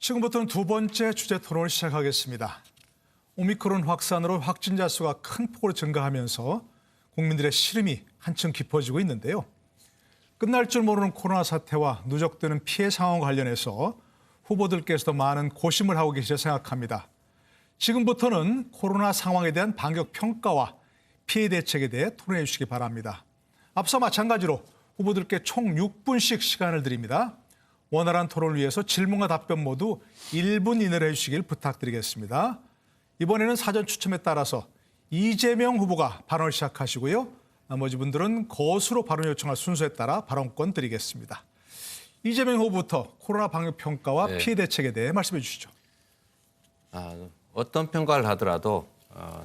지금부터는 두 번째 주제 토론을 시작하겠습니다. 오미크론 확산으로 확진자 수가 큰 폭으로 증가하면서 국민들의 시름이 한층 깊어지고 있는데요. 끝날 줄 모르는 코로나 사태와 누적되는 피해 상황과 관련해서 후보들께서도 많은 고심을 하고 계시려 생각합니다. 지금부터는 코로나 상황에 대한 방역 평가와 피해 대책에 대해 토론해 주시기 바랍니다. 앞서 마찬가지로 후보들께 총 6분씩 시간을 드립니다. 원활한 토론을 위해서 질문과 답변 모두 1분 이내로 해주시길 부탁드리겠습니다. 이번에는 사전 추첨에 따라서 이재명 후보가 발언을 시작하시고요. 나머지 분들은 거수로 발언 요청할 순서에 따라 발언권 드리겠습니다. 이재명 후보부터 코로나 방역 평가와 피해 대책에 대해 말씀해 주시죠. 어떤 평가를 하더라도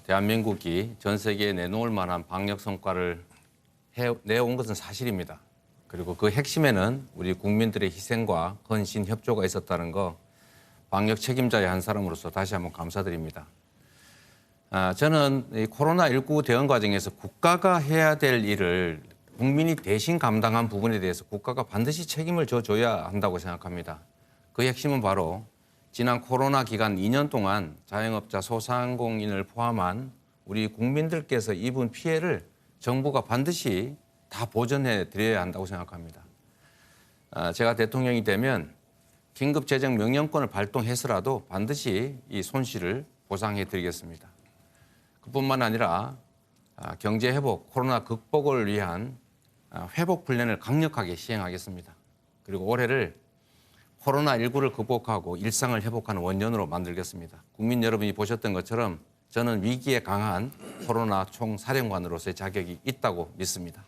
대한민국이 전 세계에 내놓을 만한 방역 성과를 내온 것은 사실입니다. 그리고 그 핵심에는 우리 국민들의 희생과 헌신, 협조가 있었다는 거 방역 책임자의 한 사람으로서 다시 한번 감사드립니다. 저는 이 코로나19 대응 과정에서 국가가 해야 될 일을 국민이 대신 감당한 부분에 대해서 국가가 반드시 책임을 져줘야 한다고 생각합니다. 그 핵심은 바로 지난 코로나 기간 2년 동안 자영업자, 소상공인을 포함한 우리 국민들께서 입은 피해를 정부가 반드시 다 보전해 드려야 한다고 생각합니다. 제가 대통령이 되면 긴급재정 명령권을 발동해서라도 반드시 이 손실을 보상해 드리겠습니다. 그뿐만 아니라 경제 회복, 코로나 극복을 위한 회복 플랜을 강력하게 시행하겠습니다. 그리고 올해를 코로나19를 극복하고 일상을 회복하는 원년으로 만들겠습니다. 국민 여러분이 보셨던 것처럼 저는 위기에 강한 코로나 총사령관으로서의 자격이 있다고 믿습니다.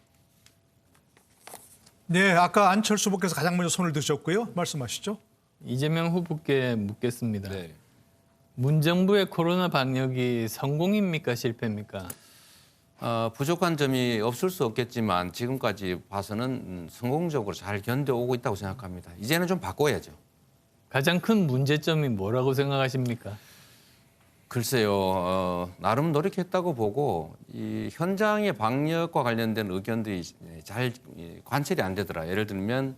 네, 아까 안철수 후보께서 가장 먼저 손을 드셨고요. 말씀하시죠. 이재명 후보께 묻겠습니다. 네. 문정부의 코로나 방역이 성공입니까 실패입니까? 부족한 점이 없을 수 없겠지만 지금까지 봐서는 성공적으로 잘 견뎌오고 있다고 생각합니다. 이제는 좀 바꿔야죠. 가장 큰 문제점이 뭐라고 생각하십니까? 글쎄요, 나름 노력했다고 보고 이 현장의 방역과 관련된 의견들이 잘 관철이 안 되더라. 예를 들면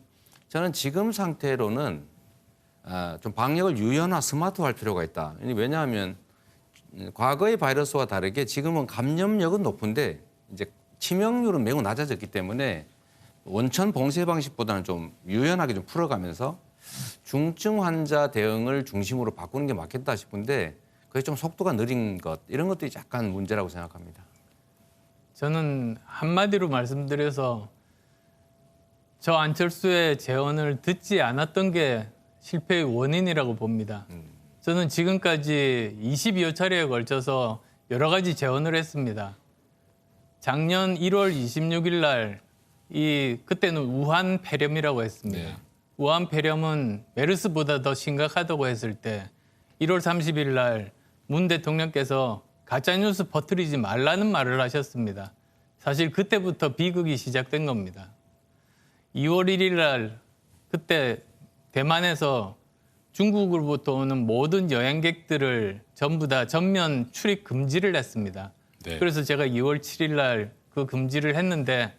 저는 지금 상태로는 좀 방역을 유연화, 스마트화할 필요가 있다. 왜냐하면 과거의 바이러스와 다르게 지금은 감염력은 높은데 이제 치명률은 매우 낮아졌기 때문에 원천 봉쇄 방식보다는 좀 유연하게 좀 풀어가면서 중증 환자 대응을 중심으로 바꾸는 게 맞겠다 싶은데 그게 좀 속도가 느린 것 이런 것들이 약간 문제라고 생각합니다. 저는 한마디로 말씀드려서 저 안철수의 제언을 듣지 않았던 게 실패의 원인이라고 봅니다. 저는 지금까지 22여 차례에 걸쳐서 여러 가지 제언을 했습니다. 작년 1월 26일 날 그때는 우한 폐렴이라고 했습니다. 네. 우한 폐렴은 메르스보다 더 심각하다고 했을 때 1월 30일 날 문 대통령께서 가짜뉴스 퍼뜨리지 말라는 말을 하셨습니다. 사실 그때부터 비극이 시작된 겁니다. 2월 1일 날 그때 대만에서 중국으로부터 오는 모든 여행객들을 전부 다 전면 출입 금지를 했습니다. 네. 그래서 제가 2월 7일 날 그 금지를 했는데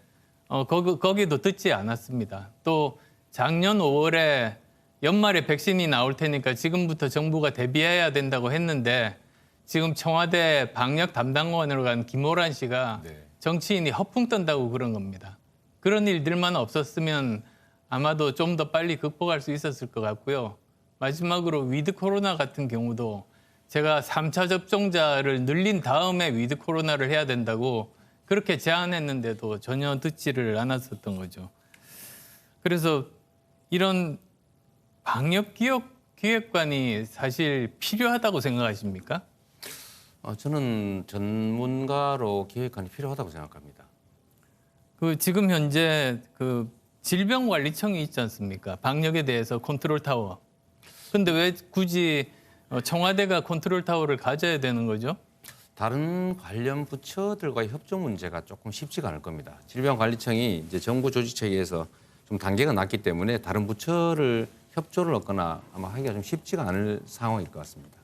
거기도 듣지 않았습니다. 또 작년 5월에 연말에 백신이 나올 테니까 지금부터 정부가 대비해야 된다고 했는데 지금 청와대 방역 담당관으로 간 김호란 씨가 정치인이 허풍 떤다고 그런 겁니다. 그런 일들만 없었으면 아마도 좀 더 빨리 극복할 수 있었을 것 같고요. 마지막으로 위드 코로나 같은 경우도 제가 3차 접종자를 늘린 다음에 위드 코로나를 해야 된다고 그렇게 제안했는데도 전혀 듣지를 않았었던 거죠. 그래서 이런 방역 기획관이 사실 필요하다고 생각하십니까? 저는 전문가로 기획관이 필요하다고 생각합니다. 지금 현재 질병관리청이 있지 않습니까? 방역에 대해서 컨트롤 타워. 근데 왜 굳이 청와대가 컨트롤 타워를 가져야 되는 거죠? 다른 관련 부처들과의 협조 문제가 조금 쉽지가 않을 겁니다. 질병관리청이 이제 정부 조직 체계에서 좀 단계가 낮기 때문에 다른 부처를 협조를 얻거나 아마 하기가 좀 쉽지가 않을 상황일 것 같습니다.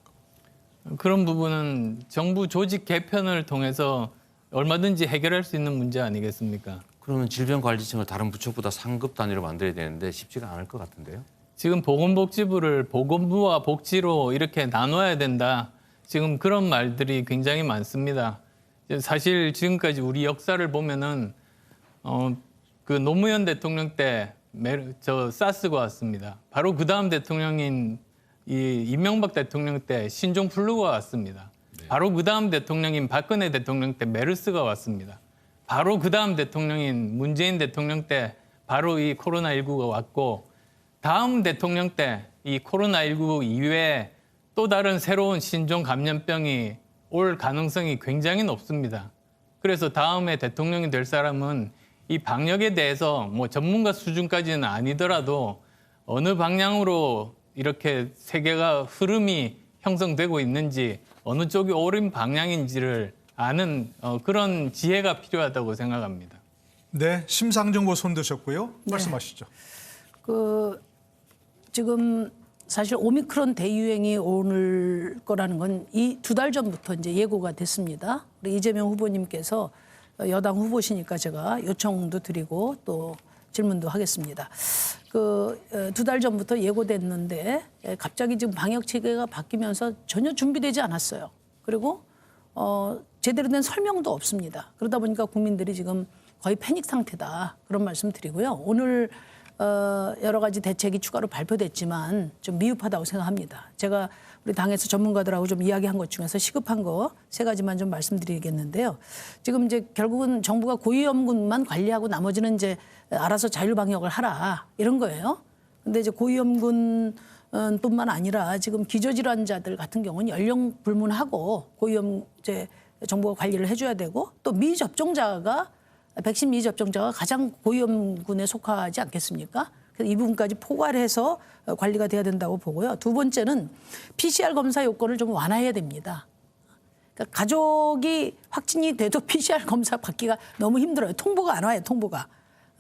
그런 부분은 정부 조직 개편을 통해서 얼마든지 해결할 수 있는 문제 아니겠습니까? 그러면 질병관리청을 다른 부처보다 상급 단위로 만들어야 되는데 쉽지가 않을 것 같은데요. 지금 보건복지부를 보건부와 복지로 이렇게 나눠야 된다. 지금 그런 말들이 굉장히 많습니다. 사실 지금까지 우리 역사를 보면은 그 노무현 대통령 때 사스가 왔습니다. 바로 그 다음 대통령인 이명박 대통령 때 신종플루가 왔습니다. 바로 그 다음 대통령인 박근혜 대통령 때 메르스가 왔습니다. 바로 그 다음 대통령인 문재인 대통령 때 바로 이 코로나19가 왔고, 다음 대통령 때 이 코로나19 이외에 또 다른 새로운 신종 감염병이 올 가능성이 굉장히 높습니다. 그래서 다음에 대통령이 될 사람은 이 방역에 대해서 뭐 전문가 수준까지는 아니더라도 어느 방향으로 이렇게 세계가 흐름이 형성되고 있는지, 어느 쪽이 옳은 방향인지를 아는 그런 지혜가 필요하다고 생각합니다. 네, 심상정 보 손 드셨고요. 말씀하시죠. 지금 사실 오미크론 대유행이 오를 거라는 건 이 2달 전부터 이제 예고가 됐습니다. 우리 이재명 후보님께서 여당 후보시니까 제가 요청도 드리고 또 질문도 하겠습니다. 2달 전부터 예고됐는데 갑자기 지금 방역 체계가 바뀌면서 전혀 준비되지 않았어요. 그리고 제대로 된 설명도 없습니다. 그러다 보니까 국민들이 지금 거의 패닉 상태다, 그런 말씀 드리고요. 오늘 여러 가지 대책이 추가로 발표됐지만 좀 미흡하다고 생각합니다. 제가 우리 당에서 전문가들하고 좀 이야기한 것 중에서 시급한 거 3가지만 좀 말씀드리겠는데요. 지금 이제 결국은 정부가 고위험군만 관리하고 나머지는 이제 알아서 자율방역을 하라, 이런 거예요. 근데 이제 고위험군 뿐만 아니라 지금 기저질환자들 같은 경우는 연령 불문하고 고위험 이제 정부가 관리를 해줘야 되고, 또 미접종자가 백신 미접종자가 가장 고위험군에 속하지 않겠습니까? 그래서 이 부분까지 포괄해서 관리가 돼야 된다고 보고요. 2번째는 PCR 검사 요건을 좀 완화해야 됩니다. 그러니까 가족이 확진이 돼도 PCR 검사 받기가 너무 힘들어요. 통보가 안 와요, 통보가.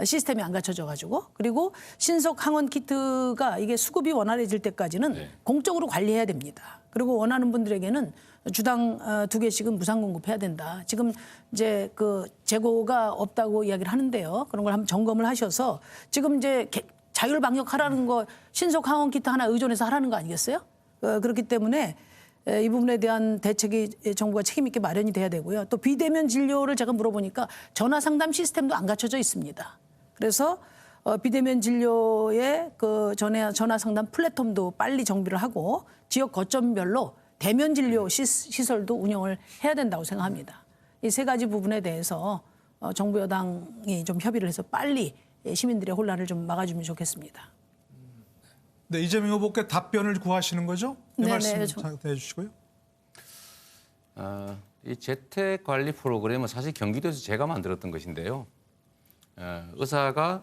시스템이 안 갖춰져 가지고. 그리고 신속 항원 키트가 이게 수급이 원활해질 때까지는 공적으로 관리해야 됩니다. 그리고 원하는 분들에게는 주당 2개씩은 무상 공급해야 된다. 지금 이제 그 재고가 없다고 이야기를 하는데요. 그런 걸 한번 점검을 하셔서 지금 이제 자율 방역하라는 거, 신속 항원 키트 하나 의존해서 하라는 거 아니겠어요? 그렇기 때문에 이 부분에 대한 대책이 정부가 책임 있게 마련이 돼야 되고요. 또 비대면 진료를 제가 물어보니까 전화 상담 시스템도 안 갖춰져 있습니다. 그래서 비대면 진료의 그 전화 상담 플랫폼도 빨리 정비를 하고 지역 거점별로 대면 진료 시설도 운영을 해야 된다고 생각합니다. 이 3가지 부분에 대해서 정부 여당이 좀 협의를 해서 빨리 시민들의 혼란을 좀 막아주면 좋겠습니다. 네, 이재명 후보께 답변을 구하시는 거죠? 네, 네네, 말씀 해주시고요. 이 재택 관리 프로그램은 사실 경기도에서 제가 만들었던 것인데요. 의사가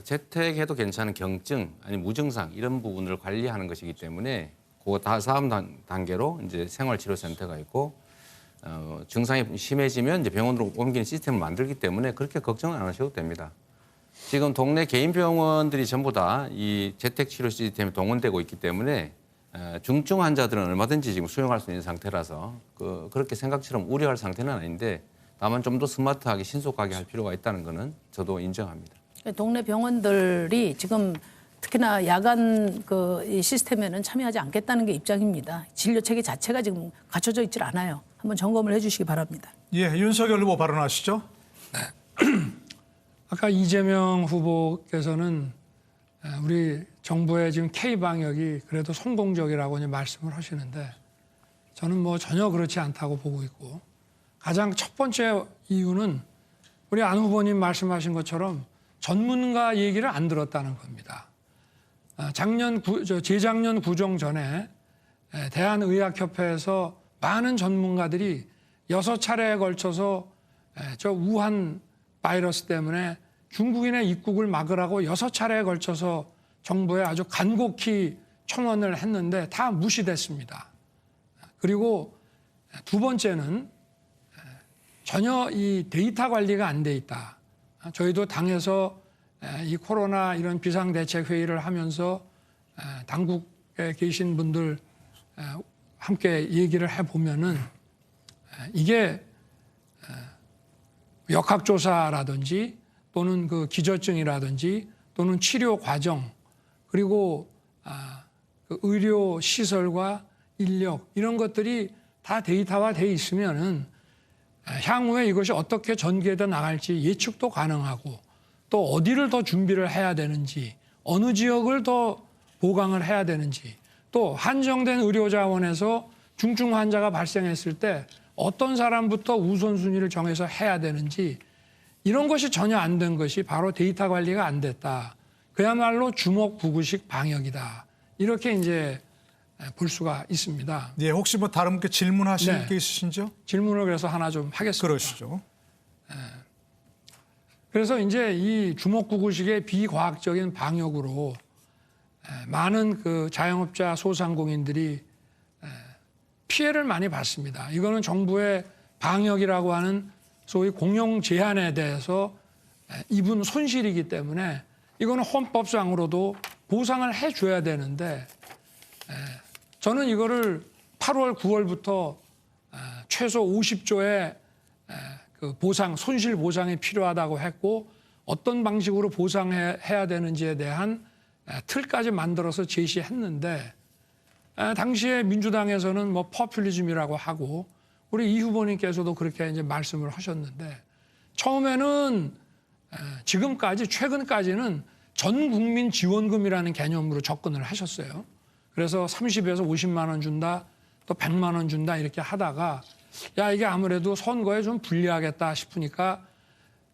재택해도 괜찮은 경증 아니 무증상 이런 부분을 관리하는 것이기 때문에 그 다음 단계로 이제 생활치료센터가 있고 증상이 심해지면 이제 병원으로 옮기는 시스템을 만들기 때문에 그렇게 걱정 안 하셔도 됩니다. 지금 동네 개인 병원들이 전부 다 이 재택치료 시스템에 동원되고 있기 때문에 중증 환자들은 얼마든지 지금 수용할 수 있는 상태라서 그렇게 생각처럼 우려할 상태는 아닌데 다만 좀 더 스마트하게 신속하게 할 필요가 있다는 거는 저도 인정합니다. 동네 병원들이 지금 특히나 야간 이 시스템에는 참여하지 않겠다는 게 입장입니다. 진료 체계 자체가 지금 갖춰져 있질 않아요. 한번 점검을 해주시기 바랍니다. 예, 윤석열 후보 발언하시죠. 아까 이재명 후보께서는 우리 정부의 지금 K-방역이 그래도 성공적이라고 말씀을 하시는데 저는 뭐 전혀 그렇지 않다고 보고 있고, 가장 첫 번째 이유는 우리 안 후보님 말씀하신 것처럼 전문가 얘기를 안 들었다는 겁니다. 재작년 구정 전에 대한의학협회에서 많은 전문가들이 6차례에 걸쳐서 저 우한 바이러스 때문에 중국인의 입국을 막으라고 6차례에 걸쳐서 정부에 아주 간곡히 청원을 했는데 다 무시됐습니다. 그리고 2번째는 전혀 이 데이터 관리가 안 돼 있다. 저희도 당에서 이 코로나 이런 비상대책회의를 하면서 당국에 계신 분들 함께 얘기를 해보면은 이게 역학조사라든지 또는 그 기저증이라든지 또는 치료 과정, 그리고 그 의료 시설과 인력 이런 것들이 다 데이터화돼 있으면은 향후에 이것이 어떻게 전개돼 나갈지 예측도 가능하고 또 어디를 더 준비를 해야 되는지 어느 지역을 더 보강을 해야 되는지 또 한정된 의료 자원에서 중증 환자가 발생했을 때 어떤 사람부터 우선순위를 정해서 해야 되는지 이런 것이 전혀 안 된 것이 바로 데이터 관리가 안 됐다. 그야말로 주먹구구식 방역이다. 이렇게 이제 볼 수가 있습니다. 예, 혹시 뭐 다른 분께 질문하실 네. 게 있으신지요? 질문을 그래서 하나 좀 하겠습니다. 그러시죠. 그래서 이제 이 주먹구구식의 비과학적인 방역으로 많은 그 자영업자 소상공인들이 피해를 많이 봤습니다. 이거는 정부의 방역이라고 하는 소위 공용 제한에 대해서 입은 손실이기 때문에 이거는 헌법상으로도 보상을 해줘야 되는데 저는 이거를 8월, 9월부터 최소 50조의 그 보상, 손실 보상이 필요하다고 했고 어떤 방식으로 보상해야 되는지에 대한 틀까지 만들어서 제시했는데 당시에 민주당에서는 뭐 포퓰리즘이라고 하고 우리 이 후보님께서도 그렇게 이제 말씀을 하셨는데 처음에는 지금까지 최근까지는 전 국민 지원금이라는 개념으로 접근을 하셨어요. 그래서 30에서 50만 원 준다, 또 100만 원 준다 이렇게 하다가 야 이게 아무래도 선거에 좀 불리하겠다 싶으니까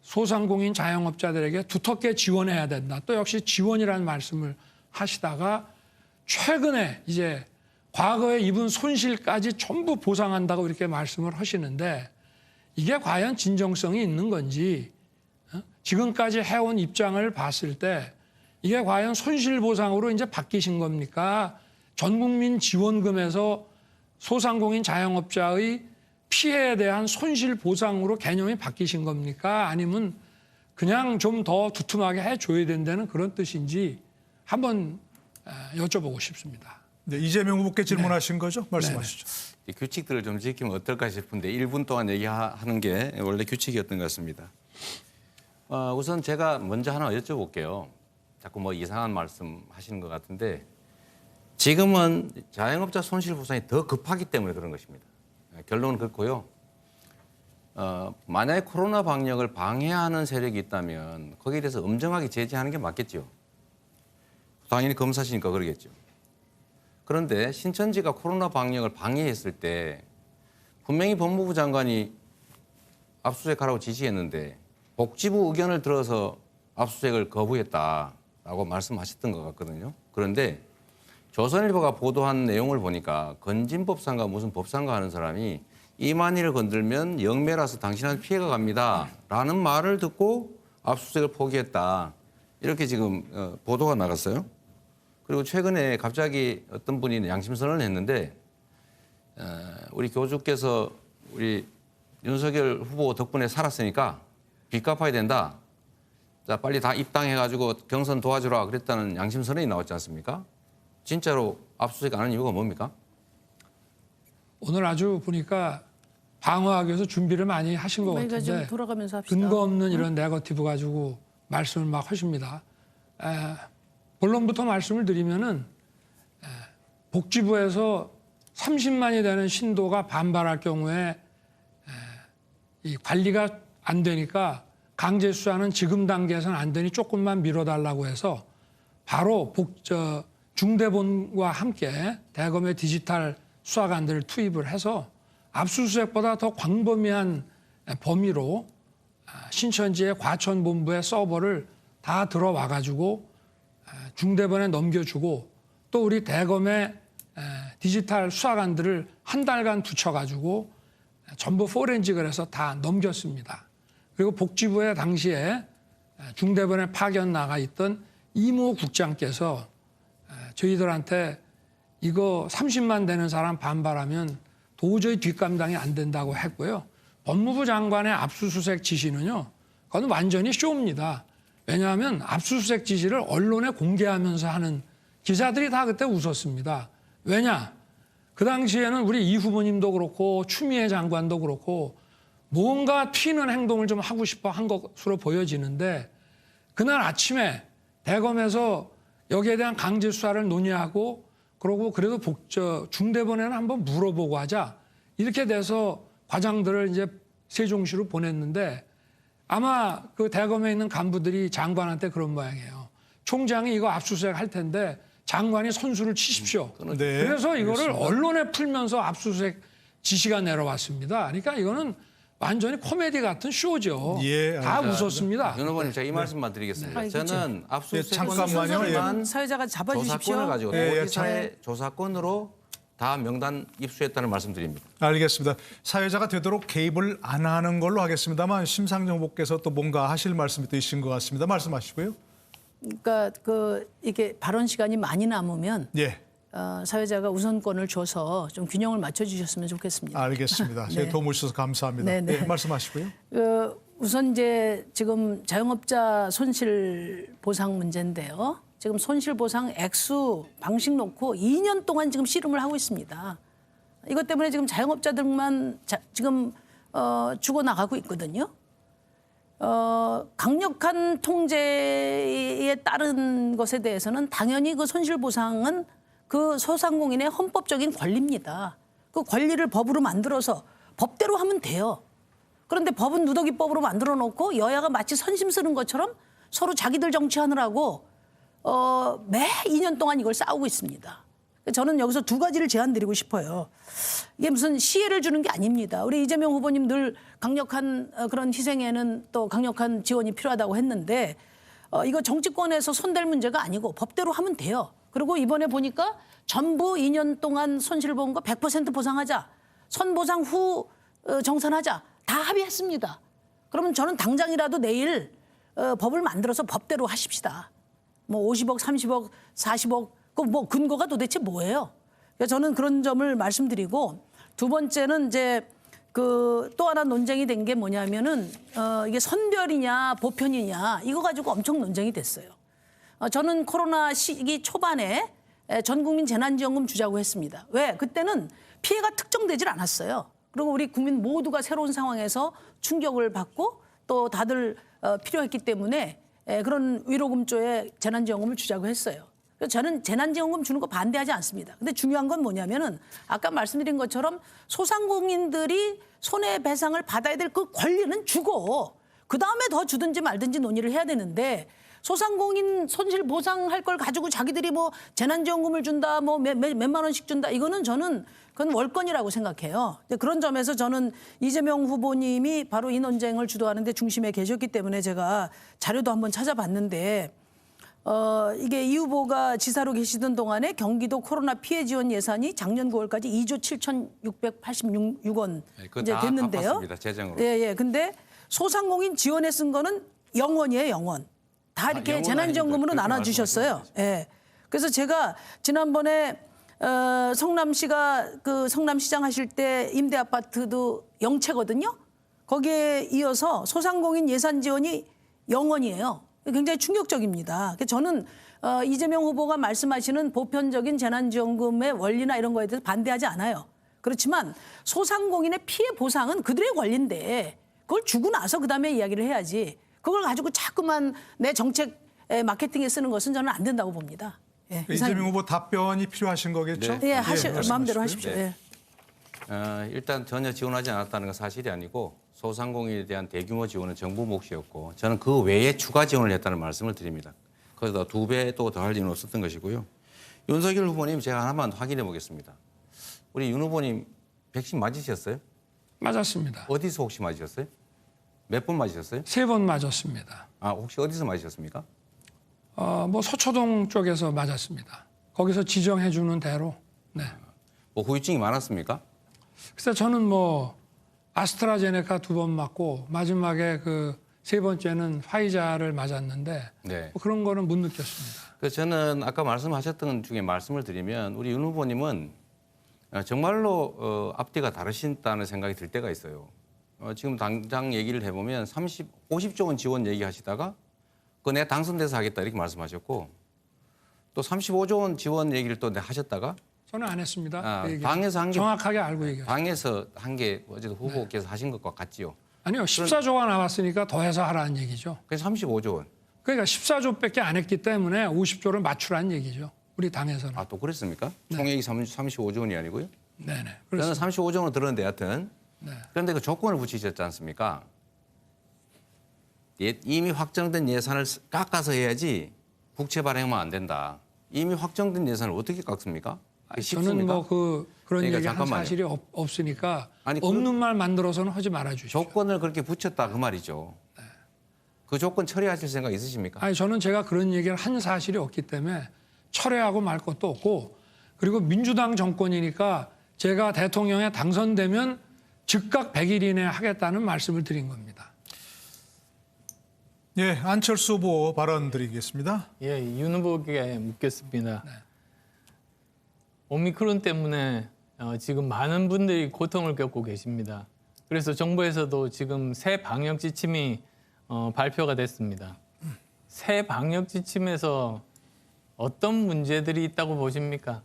소상공인 자영업자들에게 두텁게 지원해야 된다. 또 역시 지원이라는 말씀을 하시다가 최근에 이제 과거에 입은 손실까지 전부 보상한다고 이렇게 말씀을 하시는데 이게 과연 진정성이 있는 건지 지금까지 해온 입장을 봤을 때 이게 과연 손실보상으로 이제 바뀌신 겁니까? 전국민 지원금에서 소상공인 자영업자의 피해에 대한 손실보상으로 개념이 바뀌신 겁니까? 아니면 그냥 좀 더 두툼하게 해줘야 된다는 그런 뜻인지 한번 여쭤보고 싶습니다. 네, 이재명 후보께 질문하신 거죠? 말씀하시죠. 이 규칙들을 좀 지키면 어떨까 싶은데 1분 동안 얘기하는 게 원래 규칙이었던 것 같습니다. 우선 제가 먼저 하나 여쭤볼게요. 자꾸 뭐 이상한 말씀 하시는 것 같은데 지금은 자영업자 손실보상이 더 급하기 때문에 그런 것입니다. 결론은 그렇고요. 만약에 코로나 방역을 방해하는 세력이 있다면 거기에 대해서 엄정하게 제재하는 게 맞겠죠. 당연히 검사시니까 그러겠죠. 그런데 신천지가 코로나 방역을 방해했을 때 분명히 법무부 장관이 압수수색하라고 지시했는데 복지부 의견을 들어서 압수수색을 거부했다라고 말씀하셨던 것 같거든요. 그런데 조선일보가 보도한 내용을 보니까 건진법상과 무슨 법상과 하는 사람이 이만희를 건들면 영매라서 당신한테 피해가 갑니다 라는 말을 듣고 압수수색을 포기했다. 이렇게 지금 보도가 나갔어요. 그리고 최근에 갑자기 어떤 분이 양심선언을 했는데 우리 교주께서 우리 윤석열 후보 덕분에 살았으니까 빚 갚아야 된다. 자, 빨리 다 입당해가지고 경선 도와주라 그랬다는 양심선언이 나왔지 않습니까? 진짜로 압수수색 안 하는 이유가 뭡니까? 오늘 아주 보니까 방어하기 위해서 준비를 많이 하신 것 저희가 좀 같은데 돌아가면서 합시다. 근거 없는 이런 네거티브 가지고 말씀을 막 하십니다. 본론부터 말씀을 드리면은 복지부에서 30만이 되는 신도가 반발할 경우에 이 관리가 안 되니까 강제 수사는 지금 단계에서는 안 되니 조금만 미뤄달라고 해서 바로 중대본과 함께 대검의 디지털 수사관들을 투입을 해서 압수수색보다 더 광범위한 범위로 신천지의 과천본부의 서버를 다 들어와 가지고 중대본에 넘겨주고 또 우리 대검의 디지털 수사관들을 한 달간 붙여가지고 전부 포렌직을 해서 다 넘겼습니다. 그리고 복지부에 당시에 중대본에 파견 나가 있던 이모 국장께서 저희들한테 이거 30만 되는 사람 반발하면 도저히 뒷감당이 안 된다고 했고요. 법무부 장관의 압수수색 지시는요. 그건 완전히 쇼입니다. 왜냐하면 압수수색 지시를 언론에 공개하면서 하는 기자들이 다 그때 웃었습니다. 왜냐? 그 당시에는 우리 이 후보님도 그렇고 추미애 장관도 그렇고 뭔가 튀는 행동을 좀 하고 싶어 한 것으로 보여지는데 그날 아침에 대검에서 여기에 대한 강제 수사를 논의하고 그러고 그래도 중대본에는 한번 물어보고 하자 이렇게 돼서 과장들을 이제 세종시로 보냈는데 아마 그 대검에 있는 간부들이 장관한테 그런 모양이에요. 총장이 이거 압수수색 할 텐데 장관이 선수를 치십시오. 네, 그래서 이거를 알겠습니다. 언론에 풀면서 압수수색 지시가 내려왔습니다. 그러니까 이거는 완전히 코미디 같은 쇼죠. 예, 다 알겠습니다. 웃었습니다. 윤 후보님 제가 이 말씀만 드리겠습니다. 네. 저는 예, 압수수색 잠깐만요. 만 사회자가 잡아주십시오. 조사권을 가지고 예, 예, 도지사의 조사권으로 다 명단 입수했다는 말씀드립니다. 알겠습니다. 사회자가 되도록 개입을 안 하는 걸로 하겠습니다만 심상정 후보께서 또 뭔가 하실 말씀이 또 있으신 것 같습니다. 말씀하시고요. 그러니까 이게 발언 시간이 많이 남으면 예, 사회자가 우선권을 줘서 좀 균형을 맞춰주셨으면 좋겠습니다. 알겠습니다. 저희 네. 도움을 주셔서 감사합니다. 네, 네. 예, 말씀하시고요. 우선 이제 지금 자영업자 손실 보상 문제인데요. 지금 손실 보상 액수 방식 놓고 2년 동안 지금 씨름을 하고 있습니다. 이것 때문에 지금 자영업자들만 지금 죽어나가고 있거든요. 강력한 통제에 따른 것에 대해서는 당연히 그 손실 보상은 그 소상공인의 헌법적인 권리입니다. 그 권리를 법으로 만들어서 법대로 하면 돼요. 그런데 법은 누더기법으로 만들어 놓고 여야가 마치 선심 쓰는 것처럼 서로 자기들 정치하느라고 매 2년 동안 이걸 싸우고 있습니다. 저는 여기서 두 가지를 제안드리고 싶어요. 이게 무슨 시혜를 주는 게 아닙니다. 우리 이재명 후보님 늘 강력한 그런 희생에는 또 강력한 지원이 필요하다고 했는데 이거 정치권에서 손댈 문제가 아니고 법대로 하면 돼요. 그리고 이번에 보니까 전부 2년 동안 손실 본 거 100% 보상하자. 선보상 후 정산하자. 다 합의했습니다. 그러면 저는 당장이라도 내일 법을 만들어서 법대로 하십시다. 뭐 50억, 30억, 40억 그 뭐 근거가 도대체 뭐예요? 그러니까 저는 그런 점을 말씀드리고 두 번째는 이제 그 또 하나 논쟁이 된 게 뭐냐면은 이게 선별이냐 보편이냐 이거 가지고 엄청 논쟁이 됐어요. 저는 코로나 시기 초반에 전 국민 재난지원금 주자고 했습니다. 왜? 그때는 피해가 특정되질 않았어요. 그리고 우리 국민 모두가 새로운 상황에서 충격을 받고 또 다들 필요했기 때문에 그런 위로금조에 재난지원금을 주자고 했어요. 그래서 저는 재난지원금 주는 거 반대하지 않습니다. 근데 중요한 건 뭐냐면은 아까 말씀드린 것처럼 소상공인들이 손해배상을 받아야 될 그 권리는 주고 그다음에 더 주든지 말든지 논의를 해야 되는데 소상공인 손실 보상할 걸 가지고 자기들이 뭐 재난지원금을 준다 뭐 몇만 원씩 준다 이거는 저는 그건 월권이라고 생각해요. 그런 점에서 저는 이재명 후보님이 바로 이 논쟁을 주도하는데 중심에 계셨기 때문에 제가 자료도 한번 찾아봤는데 이게 이 후보가 지사로 계시던 동안에 경기도 코로나 피해 지원 예산이 작년 9월까지 2조 7,686원 그거 이제 다 됐는데요. 갚았습니다, 재정으로. 예. 근데 소상공인 지원에 쓴 거는 0원이에요, 0원. 다 이렇게 영원 재난지원금으로 아닙니다. 그렇게 나눠주셨어요. 말씀하시면 예. 그래서 제가 지난번에 성남시가 그 성남시장 하실 때 임대 아파트도 영채거든요. 거기에 이어서 소상공인 예산 지원이 0원이에요. 굉장히 충격적입니다. 그래서 저는 이재명 후보가 말씀하시는 보편적인 재난지원금의 원리나 이런 거에 대해서 반대하지 않아요. 그렇지만 소상공인의 피해 보상은 그들의 권리인데 그걸 주고 나서 그다음에 이야기를 해야지. 그걸 가지고 자꾸만 내 정책 마케팅에 쓰는 것은 저는 안 된다고 봅니다. 예, 이재명 후보 답변이 필요하신 거겠죠? 네. 예, 말씀하시고요. 마음대로 하십시오. 네. 예. 일단 전혀 지원하지 않았다는 건 사실이 아니고 소상공인에 대한 대규모 지원은 정부 몫이었고 저는 그 외에 추가 지원을 했다는 말씀을 드립니다. 그래서 2배 또 더할 일은 없었던 것이고요. 윤석열 후보님 제가 하나만 확인해 보겠습니다. 우리 윤 후보님 백신 맞으셨어요? 맞았습니다. 어디서 혹시 맞으셨어요? 몇 번 맞으셨어요? 3번 맞았습니다. 혹시 어디서 맞으셨습니까? 뭐 서초동 쪽에서 맞았습니다. 거기서 지정해 주는 대로. 네. 뭐 후유증이 많았습니까? 그래서 저는 뭐 아스트라제네카 2번 맞고 마지막에 그 3번째는 화이자를 맞았는데 네. 뭐 그런 거는 못 느꼈습니다. 그래서 저는 아까 말씀하셨던 중에 말씀을 드리면 우리 윤 후보님은 정말로 앞뒤가 다르신다는 생각이 들 때가 있어요. 지금 당장 얘기를 해보면 50조 원 지원 얘기하시다가 그거 내가 당선돼서 하겠다 이렇게 말씀하셨고 또 35조 원 지원 얘기를 또 하셨다가 저는 안 했습니다. 그 얘기는. 당에서 한 게 정확하게 알고 얘기했어요. 당에서 한 게 어쨌든 후보께서 하신 것과 같지요. 아니요. 14조가 나왔으니까 더해서 하라는 얘기죠. 그래서 35조 원. 그러니까 14조밖에 안 했기 때문에 50조를 맞추라는 얘기죠. 우리 당에서는. 아, 또 그랬습니까? 총액이 35조 원이 아니고요? 네네. 저는 그렇습니다. 35조 원을 들었는데 하여튼 네. 그런데 그 조건을 붙이셨지 않습니까? 이미 확정된 예산을 깎아서 해야지 국채 발행하면 안 된다. 이미 확정된 예산을 어떻게 깎습니까? 그게 저는 쉽습니까? 뭐 그런 그러니까 얘기 한 잠깐만요. 사실이 없으니까 아니, 없는 말 만들어서는 하지 말아 주십시오. 조건을 그렇게 붙였다 그 말이죠. 그 조건 처리하실 생각 있으십니까? 아니 저는 제가 그런 얘기를 한 사실이 없기 때문에 철회하고 말 것도 없고 그리고 민주당 정권이니까 제가 대통령에 당선되면 즉각 100일 이내에 하겠다는 말씀을 드린 겁니다. 예, 안철수 후보 발언 드리겠습니다. 예, 윤 후보에게 묻겠습니다. 오미크론 때문에 지금 많은 분들이 고통을 겪고 계십니다. 그래서 정부에서도 지금 새 방역 지침이 발표가 됐습니다. 새 방역 지침에서 어떤 문제들이 있다고 보십니까?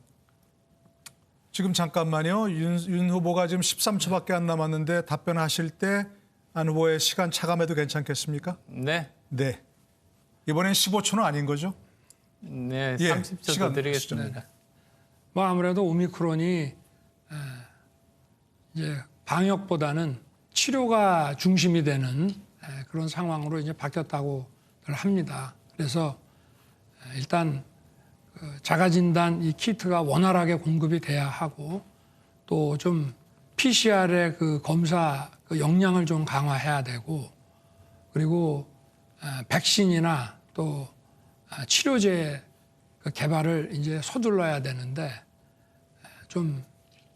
지금 잠깐만요. 윤 후보가 지금 13초밖에 안 남았는데 답변하실 때 안 후보의 시간 차감해도 괜찮겠습니까? 네, 네. 이번엔 15초는 아닌 거죠? 네, 예, 30초 시간 더 드리겠습니다. 뭐 아무래도 오미크론이 이제 방역보다는 치료가 중심이 되는 그런 상황으로 이제 바뀌었다고들 합니다. 그래서 일단 그 자가진단 이 키트가 원활하게 공급이 돼야 하고 또 좀 PCR의 그 검사 그 역량을 좀 강화해야 되고 그리고 백신이나 또 치료제 그 개발을 이제 서둘러야 되는데 좀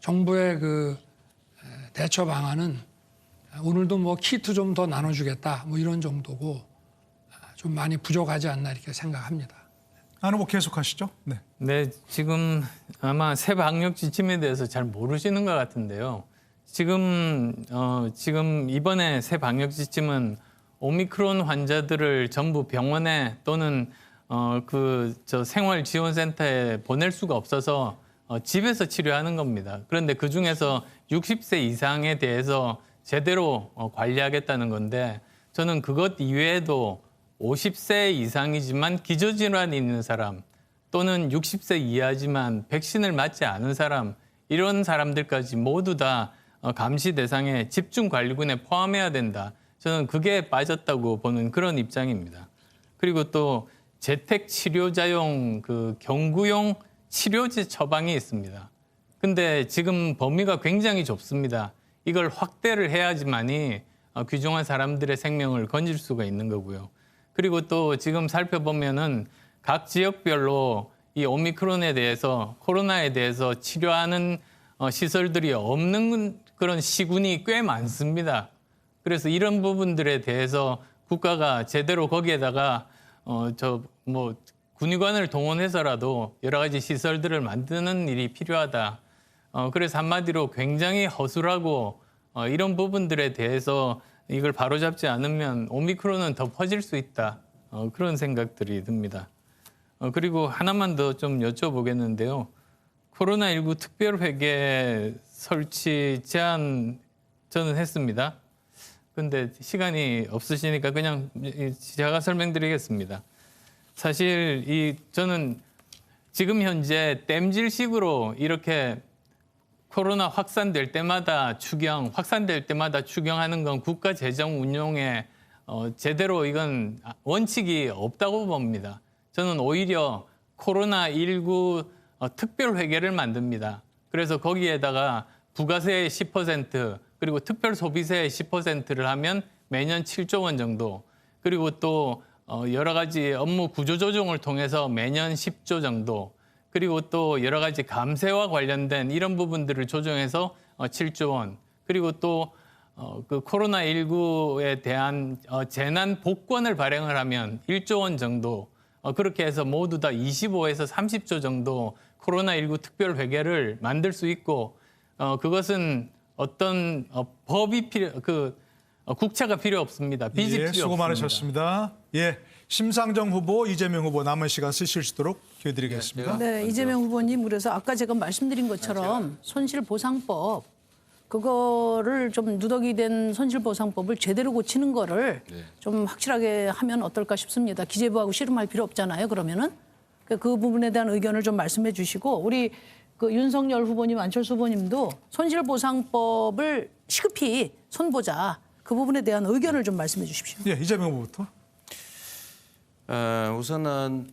정부의 그 대처 방안은 오늘도 뭐 키트 좀 더 나눠주겠다 뭐 이런 정도고 좀 많이 부족하지 않나 이렇게 생각합니다. 안 후보 계속하시죠. 네. 네, 지금 아마 새 방역 지침에 대해서 잘 모르시는 것 같은데요. 지금 이번에 새 방역 지침은 오미크론 환자들을 전부 병원에 또는 생활지원센터에 보낼 수가 없어서 집에서 치료하는 겁니다. 그런데 그 중에서 60세 이상에 대해서 제대로 관리하겠다는 건데 저는 그것 이외에도 50세 이상이지만 기저질환이 있는 사람 또는 60세 이하지만 백신을 맞지 않은 사람 이런 사람들까지 모두 다 감시 대상에 집중관리군에 포함해야 된다. 저는 그게 빠졌다고 보는 그런 입장입니다. 그리고 또 재택 치료자용 그 경구용 치료제 처방이 있습니다. 근데 지금 범위가 굉장히 좁습니다. 이걸 확대를 해야지만이 귀중한 사람들의 생명을 건질 수가 있는 거고요. 그리고 또 지금 살펴보면은 각 지역별로 이 오미크론에 대해서 코로나에 대해서 치료하는 시설들이 없는 그런 시군이 꽤 많습니다. 그래서 이런 부분들에 대해서 국가가 제대로 거기에다가 군의관을 동원해서라도 여러 가지 시설들을 만드는 일이 필요하다. 그래서 한마디로 굉장히 허술하고 이런 부분들에 대해서 이걸 바로잡지 않으면 오미크론은 더 퍼질 수 있다. 그런 생각들이 듭니다. 그리고 하나만 더 좀 여쭤보겠는데요. 코로나19 특별회계 설치 제안 저는 했습니다. 근데 시간이 없으시니까 그냥 제가 설명드리겠습니다. 사실 저는 지금 현재 땜질식으로 이렇게 코로나 확산될 때마다 확산될 때마다 추경하는 건 국가 재정 운용에 제대로 이건 원칙이 없다고 봅니다. 저는 오히려 코로나19 특별회계를 만듭니다. 그래서 거기에다가 부가세의 10% 그리고 특별소비세의 10%를 하면 매년 7조 원 정도 그리고 또 여러 가지 업무 구조조정을 통해서 매년 10조 정도 그리고 또 여러 가지 감세와 관련된 이런 부분들을 조정해서 7조 원 그리고 또 그 코로나19에 대한 재난 복권을 발행을 하면 1조 원 정도 그렇게 해서 모두 다 25에서 30조 정도 코로나19 특별회계를 만들 수 있고 그것은 어떤 법이 국채가 필요 없습니다. 빚이 필요 없습니다. 수고 많으셨습니다. 예, 심상정 후보, 이재명 후보 남은 시간 쓰실 수 있도록 기회 드리겠습니다. 네, 이재명 후보님 그래서 아까 제가 말씀드린 것처럼 손실보상법 그거를 좀 누더기된 손실보상법을 제대로 고치는 거를 좀 확실하게 하면 어떨까 싶습니다. 기재부하고 씨름할 필요 없잖아요. 그러면은 그 부분에 대한 의견을 좀 말씀해 주시고 우리 그 윤석열 후보님, 안철수 후보님도 손실보상법을 시급히 손보자. 그 부분에 대한 의견을 좀 말씀해 주십시오. 예, 이재명 후보부터. 우선은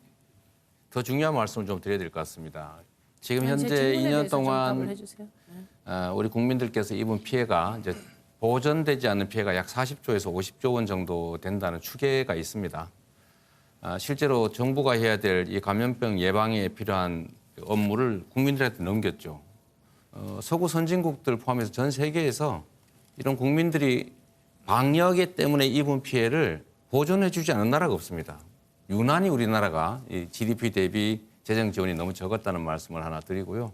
더 중요한 말씀을 좀 드려야 될 것 같습니다. 지금 제 현재 질문에 2년 대해서 좀 답을 동안 해주세요. 우리 국민들께서 입은 피해가 이제 보전되지 않는 피해가 약 40조에서 50조 원 정도 된다는 추계가 있습니다. 실제로 정부가 해야 될 이 감염병 예방에 필요한 업무를 국민들한테 넘겼죠. 서구 선진국들 포함해서 전 세계에서 이런 국민들이 방역 때문에 입은 피해를 보존해주지 않은 나라가 없습니다. 유난히 우리나라가 이 GDP 대비 재정 지원이 너무 적었다는 말씀을 하나 드리고요.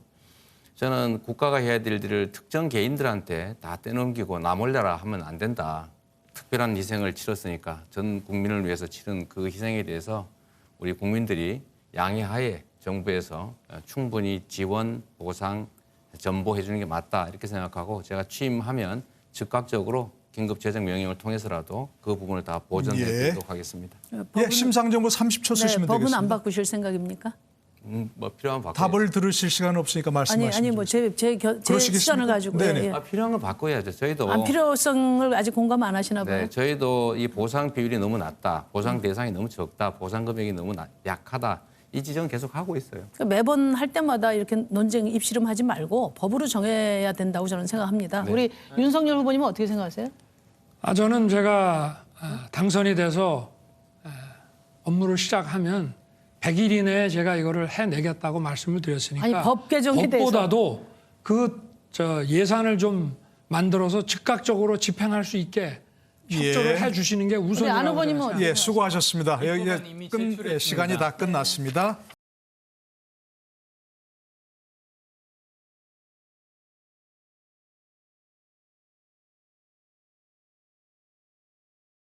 저는 국가가 해야 될 일을 특정 개인들한테 다 떼넘기고 나 몰라라 하면 안 된다. 특별한 희생을 치렀으니까 전 국민을 위해서 치른 그 희생에 대해서 우리 국민들이 양해하에 정부에서 충분히 지원, 보상, 전보해 주는 게 맞다 이렇게 생각하고 제가 취임하면 즉각적으로 긴급 재정 명령을 통해서라도 그 부분을 다 보전해 드리도록 하겠습니다. 예, 심상정부 30초 쓰시면 법은 되겠습니다. 안 바꾸실 생각입니까? 뭐 필요하면 바꿔야죠. 답을 들으실 시간 없으니까 말씀하시죠. 아니 뭐 제 그러시겠습니까? 시간을 가지고 네네. 필요한 건 바꿔야죠. 저희도 안 필요성을 아직 공감 안 하시나 봐요. 네, 저희도 이 보상 비율이 너무 낮다, 보상 대상이 너무 적다, 보상 금액이 너무 약하다 이 지적은 계속 하고 있어요. 그러니까 매번 할 때마다 이렇게 논쟁 입씨름하지 말고 법으로 정해야 된다고 저는 생각합니다. 우리 윤석열 후보님은 어떻게 생각하세요? 저는 제가 당선이 돼서 업무를 시작하면 100일 이내에 제가 이거를 해내겠다고 말씀을 드렸으니까 아니, 법 개정에 법보다도 예산을 좀 만들어서 즉각적으로 집행할 수 있게 협조를 예. 해주시는 게 우선이라고 안 후보님은 생각합니다. 예, 수고하셨습니다. 이미 제출했습니다. 시간이 다 끝났습니다.